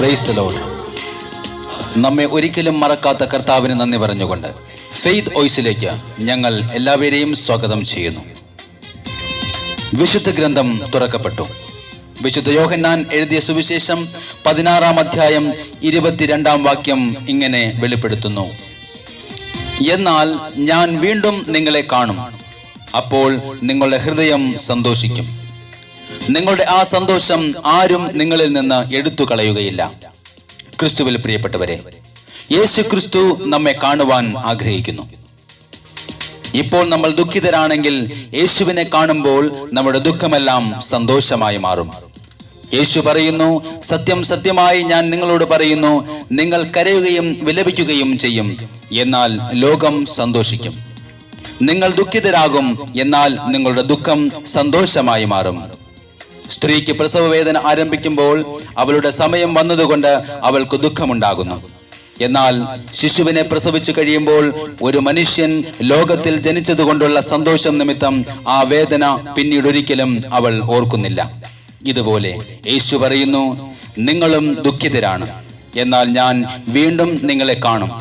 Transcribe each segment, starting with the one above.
Praise the Lord. നമ്മെ ഒരിക്കലും മറക്കാത്ത കർത്താവിന് നന്ദി പറഞ്ഞുകൊണ്ട് ഫെയ്ത്ത് വോയിസിലേക്ക് ഞങ്ങൾ എല്ലാവരെയും സ്വാഗതം ചെയ്യുന്നു. വിശുദ്ധ ഗ്രന്ഥം തുറക്കപ്പെട്ടു. വിശുദ്ധ യോഹന്നാൻ എഴുതിയ സുവിശേഷം 16-ാം അധ്യായം 22-ാം വാക്യം ഇങ്ങനെ വെളിപ്പെടുത്തുന്നു: എന്നാൽ ഞാൻ വീണ്ടും നിങ്ങളെ കാണും, അപ്പോൾ നിങ്ങളുടെ ഹൃദയം സന്തോഷിക്കും. നിങ്ങളുടെ ആ സന്തോഷം ആരും നിങ്ങളിൽ നിന്ന് എടുത്തു കളയുകയില്ല. ക്രിസ്തുവിൽ പ്രിയപ്പെട്ടവരെ, യേശു ക്രിസ്തു നമ്മെ കാണുവാൻ ആഗ്രഹിക്കുന്നു. ഇപ്പോൾ നമ്മൾ ദുഃഖിതരാണെങ്കിൽ യേശുവിനെ കാണുമ്പോൾ നമ്മുടെ ദുഃഖമെല്ലാം സന്തോഷമായി മാറും. യേശു പറയുന്നു, സത്യം സത്യമായി ഞാൻ നിങ്ങളോട് പറയുന്നു, നിങ്ങൾ കരയുകയും വിലപിക്കുകയും ചെയ്യും, എന്നാൽ ലോകം സന്തോഷിക്കും. നിങ്ങൾ ദുഃഖിതരാകും, എന്നാൽ നിങ്ങളുടെ ദുഃഖം സന്തോഷമായി മാറും. സ്ത്രീക്ക് പ്രസവവേദന ആരംഭിക്കുമ്പോൾ അവളുടെ സമയം വന്നതുകൊണ്ട് അവൾക്ക് ദുഃഖമുണ്ടാകുന്നു. എന്നാൽ ശിശുവിനെ പ്രസവിച്ചു കഴിയുമ്പോൾ ഒരു മനുഷ്യൻ ലോകത്തിൽ ജനിച്ചതുകൊണ്ടുള്ള സന്തോഷം നിമിത്തം ആ വേദന പിന്നീട് ഒരിക്കലും അവൾ ഓർക്കുന്നില്ല. ഇതുപോലെ യേശു പറയുന്നു, നിങ്ങളും ദുഃഖിതരാണ്, എന്നാൽ ഞാൻ വീണ്ടും നിങ്ങളെ കാണും,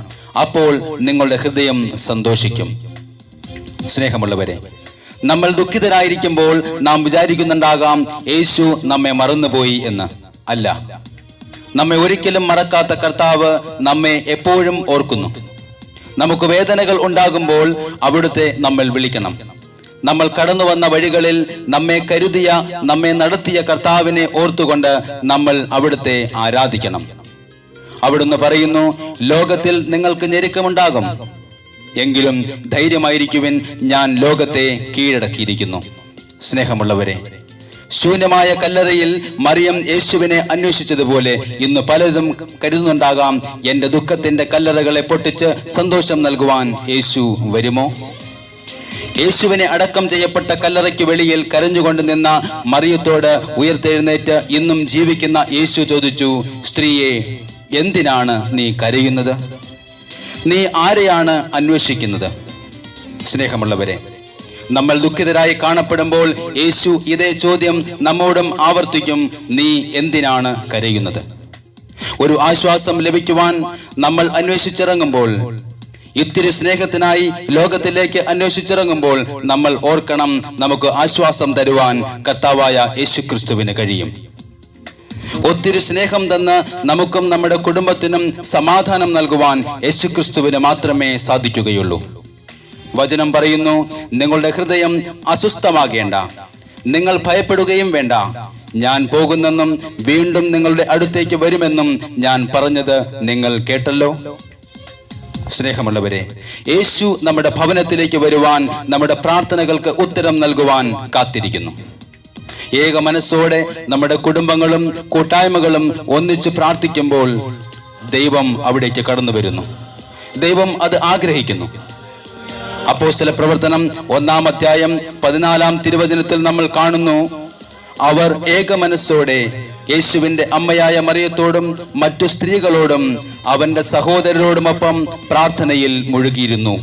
അപ്പോൾ നിങ്ങളുടെ ഹൃദയം സന്തോഷിക്കും. സ്നേഹമുള്ളവരെ, നമ്മൾ ദുഃഖിതരായിരിക്കുമ്പോൾ നാം വിചാരിക്കുന്നുണ്ടാകാം യേശു നമ്മെ മറന്നുപോയി എന്ന്. അല്ല, നമ്മെ ഒരിക്കലും മറക്കാത്ത കർത്താവ് നമ്മെ എപ്പോഴും ഓർക്കുന്നു. നമുക്ക് വേദനകൾ ഉണ്ടാകുമ്പോൾ അവിടുത്തെ നമ്മൾ വിളിക്കണം. നമ്മൾ കടന്നു വന്ന വഴികളിൽ നമ്മെ കരുതിയ, നമ്മെ നടത്തിയ കർത്താവിനെ ഓർത്തുകൊണ്ട് നമ്മൾ അവിടുത്തെ ആരാധിക്കണം. അവിടുന്ന് പറയുന്നു, ലോകത്തിൽ നിങ്ങൾക്ക് ഞെരുക്കമുണ്ടാകും, എങ്കിലും ധൈര്യമായിരിക്കുവിൻ, ഞാൻ ലോകത്തെ കീഴടക്കിയിരിക്കുന്നു. സ്നേഹമുള്ളവരെ, ശൂന്യമായ കല്ലറയിൽ മറിയം യേശുവിനെ അന്വേഷിച്ചതുപോലെ ഇന്ന് പലരും കരുതുന്നുണ്ടാകാം, എന്റെ ദുഃഖത്തിന്റെ കല്ലറകളെ പൊട്ടിച്ച് സന്തോഷം നൽകുവാൻ യേശു വരുമോ? യേശുവിനെ അടക്കം ചെയ്യപ്പെട്ട കല്ലറയ്ക്ക് വെളിയിൽ കരഞ്ഞുകൊണ്ട് നിന്ന മറിയത്തോട് ഉയർത്തെഴുന്നേറ്റ് ഇന്നും ജീവിക്കുന്ന യേശു ചോദിച്ചു, സ്ത്രീയെ, എന്തിനാണ് നീ കരയുന്നത്? നീ ആരെയാണ് അന്വേഷിക്കുന്നത്? സ്നേഹമുള്ളവരെ, നമ്മൾ ദുഃഖിതരായി കാണപ്പെടുമ്പോൾ യേശു ഇതേ ചോദ്യം നമ്മോടും ആവർത്തിക്കും, നീ എന്തിനാണ് കരയുന്നത്? ഒരു ആശ്വാസം ലഭിക്കുവാൻ നമ്മൾ അന്വേഷിച്ചിറങ്ങുമ്പോൾ, ഇത്തിരി സ്നേഹത്തിനായി ലോകത്തിലേക്ക് അന്വേഷിച്ചിറങ്ങുമ്പോൾ നമ്മൾ ഓർക്കണം, നമുക്ക് ആശ്വാസം തരുവാൻ കർത്താവായ യേശു ക്രിസ്തുവിന് കഴിയും. ഒത്തിരി സ്നേഹം തന്ന് നമുക്കും നമ്മുടെ കുടുംബത്തിനും സമാധാനം നൽകുവാൻ യേശുക്രിസ്തുവിന് മാത്രമേ സാധിക്കുകയുള്ളൂ. വചനം പറയുന്നു, നിങ്ങളുടെ ഹൃദയം അസ്വസ്ഥമാകേണ്ട, നിങ്ങൾ ഭയപ്പെടുകയും വേണ്ട, ഞാൻ പോകുന്നെന്നും വീണ്ടും നിങ്ങളുടെ അടുത്തേക്ക് വരുമെന്നും ഞാൻ പറഞ്ഞത് നിങ്ങൾ കേട്ടല്ലോ. സ്നേഹമുള്ളവരെ, യേശു നമ്മുടെ ഭവനത്തിലേക്ക് വരുവാൻ, നമ്മുടെ പ്രാർത്ഥനകൾക്ക് ഉത്തരം നൽകുവാൻ കാത്തിരിക്കുന്നു. ഏക മനസ്സോടെ നമ്മുടെ കുടുംബങ്ങളും കൂട്ടായ്മകളും ഒന്നിച്ച് പ്രാർത്ഥിക്കുമ്പോൾ ദൈവം അവിടേക്ക് കടന്നു വരുന്നു. ദൈവം അത് ആഗ്രഹിക്കുന്നു. അപ്പോസ്തല പ്രവർത്തനം 1-ാം അധ്യായം 14-ാം തിരുവചനത്തിൽ നമ്മൾ കാണുന്നു, അവർ ഏക മനസ്സോടെ യേശുവിന്റെ അമ്മയായ മറിയത്തോടും മറ്റു സ്ത്രീകളോടും അവന്റെ സഹോദരരോടുമൊപ്പം പ്രാർത്ഥനയിൽ മുഴുകിയിരുന്നു.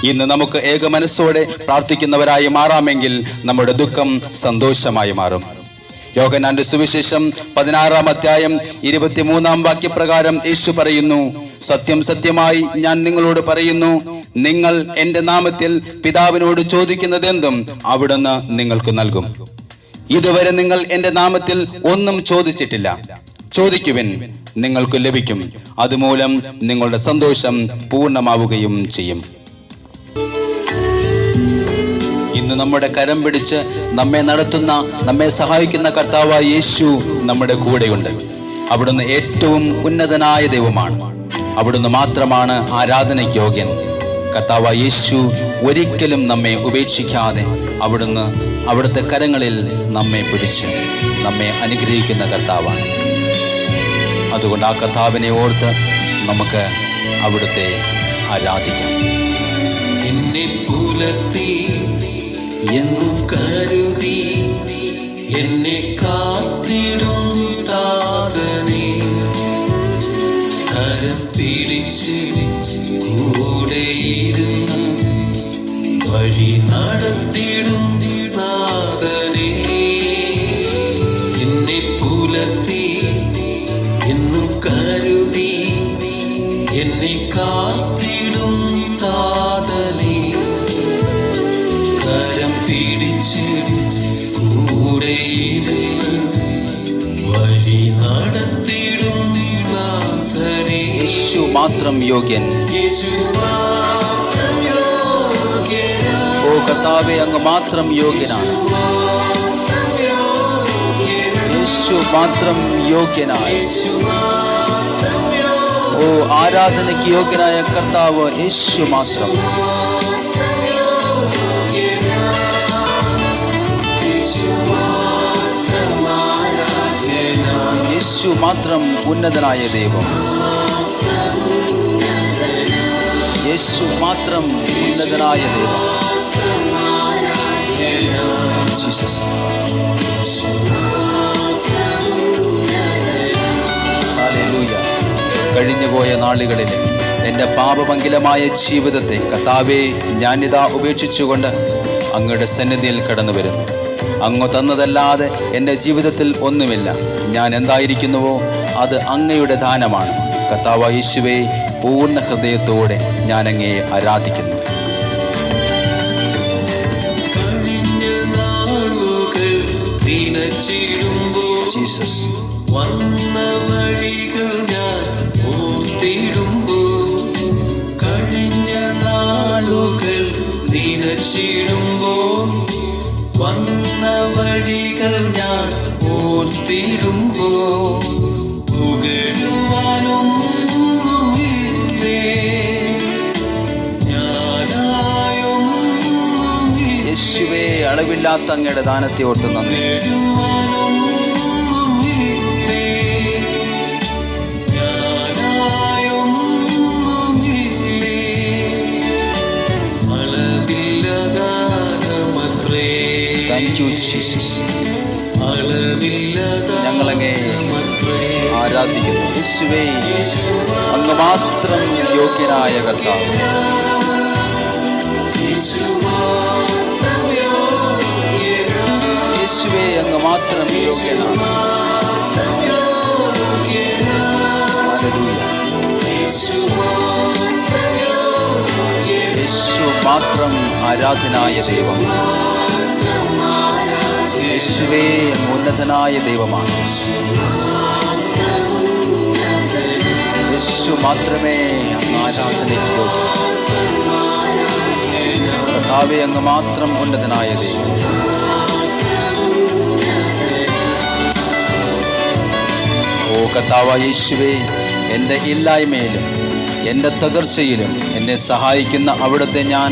ഇന്ന് നമുക്ക് ഏക മനസ്സോടെ പ്രാർത്ഥിക്കുന്നവരായി മാറാമെങ്കിൽ നമ്മുടെ ദുഃഖം സന്തോഷമായി മാറും. യോഹന്നാന്റെ സുവിശേഷം 16-ാം അധ്യായം 23-ാം വാക്യപ്രകാരം യേശു പറയുന്നു, സത്യം സത്യമായി ഞാൻ നിങ്ങളോട് പറയുന്നു, നിങ്ങൾ എന്റെ നാമത്തിൽ പിതാവിനോട് ചോദിക്കുന്നതെന്തും അവിടുന്ന് നിങ്ങൾക്ക് നൽകും. ഇതുവരെ നിങ്ങൾ എന്റെ നാമത്തിൽ ഒന്നും ചോദിച്ചിട്ടില്ല. ചോദിക്കുവിൻ, നിങ്ങൾക്ക് ലഭിക്കും. അതുമൂലം നിങ്ങളുടെ സന്തോഷം പൂർണ്ണമാവുകയും ചെയ്യും. ഇന്ന് നമ്മുടെ കരം പിടിച്ച് നമ്മെ നടത്തുന്ന, നമ്മെ സഹായിക്കുന്ന കർത്താവായ യേശു നമ്മുടെ കൂടെയുണ്ട്. അവിടുന്ന് ഏറ്റവും ഉന്നതനായ ദൈവമാണ്. അവിടുന്ന് മാത്രമാണ് ആരാധനയ്ക്ക് യോഗ്യൻ. കർത്താവായ യേശു ഒരിക്കലും നമ്മെ ഉപേക്ഷിക്കാതെ അവിടുന്ന് അവിടുത്തെ കരങ്ങളിൽ നമ്മെ പിടിച്ച് നമ്മെ അനുഗ്രഹിക്കുന്ന കർത്താവാണ്. അതുകൊണ്ട് ആ കർത്താവിനെ ഓർത്ത് നമുക്ക് അവിടുത്തെ ആരാധിക്കാം. എന്നെ പുലർത്തി എന്നു കരുതി എന്നെ കാത്തിടും താതനെ, കരം പിടിച്ച് കൂടെയിരുന്ന് വഴി നടത്തിടും നാഥനെ. എന്നെ പുലർത്തി മാത്രം യോഗ്യൻ. യേശു മാത്രം യോഗ്യനാണ്. ഓ കർത്താവേ, അങ്ങ് മാത്രം യോഗ്യനാണ്. യേശു മാത്രം യോഗ്യനായ, ഓ ആരാധനയ്ക്ക് യോഗ്യനായ കർത്താവ് യേശു മാത്രം. യേശു മാത്രം ഉന്നതനായ ദൈവം. യേശു മാത്രം ഉന്നതനായ ദൈവം. ജീസസ്. ഹല്ലേലൂയ. കഴിഞ്ഞുപോയ നാളുകളിൽ എൻ്റെ പാപമംഗലമായ ജീവിതത്തെ കർത്താവേ, ഞാനിതാ ഉപേക്ഷിച്ചുകൊണ്ട് അങ്ങയുടെ സന്നിധിയിൽ കടന്നു വരുന്നു. അങ്ങ് തന്നതല്ലാതെ എൻ്റെ ജീവിതത്തിൽ ഒന്നുമില്ല. ഞാൻ എന്തായിരിക്കുന്നുവോ അത് അങ്ങയുടെ ദാനമാണ്. കർത്താവായ യേശുവേ, പൂർണ്ണ ഹൃദയത്തോടെ ഞാൻ അങ്ങയെ ആരാധിക്കുന്നു. ജീസസ്. വന്ന വഴികൾ ഞാൻ ഓർത്തിടുമ്പോൾ, കഴിഞ്ഞ നാളുകൾ നിനച്ചിടുമ്പോൾ, വന്ന വഴികൾ ഞാൻ ഓർത്തിടുമ്പോൾ, പുകഴുവാനൊന്നുമില്ലേ, ഞാനായൊന്നുമില്ലേ. യേശുവേ, അളവില്ലാത്ത അങ്ങയുടെ ദാനത്തെ ഓർത്ത് നന്ദി. ഞങ്ങളങ്ങേ ആരാധിക്കുന്നു. യേശുവേ, അങ്ങ് മാത്രം യോഗ്യനായ കർത്താവ്. യേശുവേ, അങ്ങ് മാത്രം യോഗ്യനാണ്. ഹല്ലേലൂയ. യേശു മാത്രം ആരാധനായ ദൈവം. യേശുവേ, ഉന്നതനായ ദൈവമാണ്. യേശു മാത്രമേ അങ്ങ് ആരാധനയ്ക്ക് യോഗ്യൻ. കർത്താവേ, അങ്ങ് മാത്രം ഉന്നതനായ ദൈവം. ഓ കർത്താവായ യേശുവേ, എൻ്റെ ഇല്ലായ്മയിലും എൻ്റെ തകർച്ചയിലും എന്നെ സഹായിക്കുന്ന അവിടുത്തെ ഞാൻ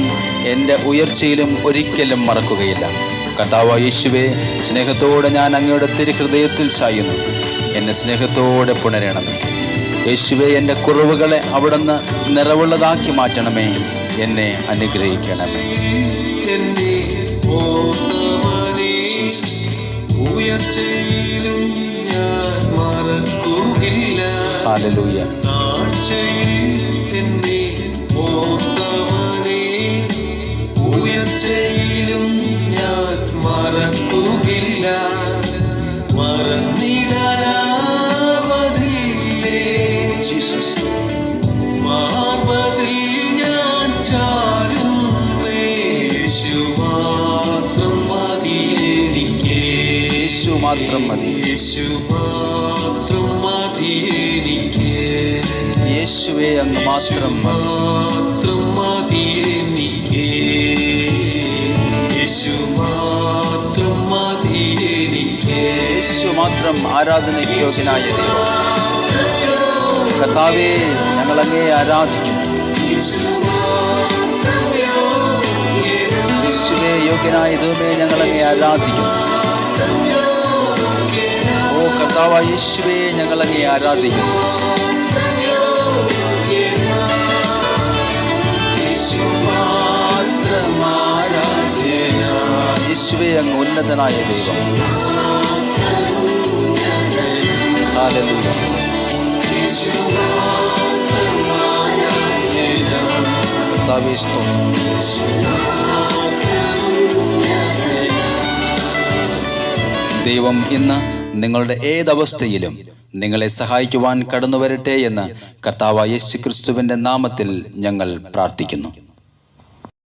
എൻ്റെ ഉയർച്ചയിലും ഒരിക്കലും മറക്കുകയില്ല. കർത്താവായ യേശുവേ, സ്നേഹത്തോടെ ഞാൻ അങ്ങയുടെ തിരുഹൃദയത്തിൽ ചായുന്നു. എന്നെ സ്നേഹത്തോടെ പുണരണമേ. യേശുവേ, എൻ്റെ കുറവുകളെ അവിടുന്ന് നിറവുള്ളതാക്കി മാറ്റണമേ. എന്നെ അനുഗ്രഹിക്കണമേ. ഉയർച്ചയിലും ഞാൻ മറക്കുകയില്ല. ഹല്ലേലൂയ. ഉയർച്ചയിലും ഞാൻ മറക്കുകയില്ല. മറന്നിടാനാവതില്ലേ ജീസസ്. മാർവതിൽ ഞാൻ ചാരുന്നേ. യേശു മാത്രം മതി എനിക്ക്. യേശു മാത്രം മതി. യേശു മാത്രം മതി എനിക്ക്. യേശുവേ, അങ്ങ് മാത്രം മതി. മാത്രം മതി എനിക്ക്. യേശു മാത്രം മതി എനിക്ക്. യേശു മാത്രം ആരാധനയ്ക്ക് യോഗ്യനായ ദൈവം. കർത്താവേ, ഞങ്ങളങ്ങേ ആരാധിക്കുന്നു. യേശുവേ, യോഗ്യനായ ദൈവമേ, ഞങ്ങളങ്ങേ ആരാധിക്കുന്നു. ഓ കർത്താവായ യേശുവേ, ഞങ്ങളങ്ങേ ആരാധിക്കുന്നു. യേശുവേ, അങ്ങ് ഉന്നതനായ ദൈവം. ഹല്ലേലൂയ. കർത്താവേ, സ്തോത്രം. ദൈവം ഇന്ന് നിങ്ങളുടെ ഏതവസ്ഥയിലും നിങ്ങളെ സഹായിക്കുവാൻ കടന്നു വരട്ടെ എന്ന് കർത്താവായ യേശുക്രിസ്തുവിന്റെ നാമത്തിൽ ഞങ്ങൾ പ്രാർത്ഥിക്കുന്നു.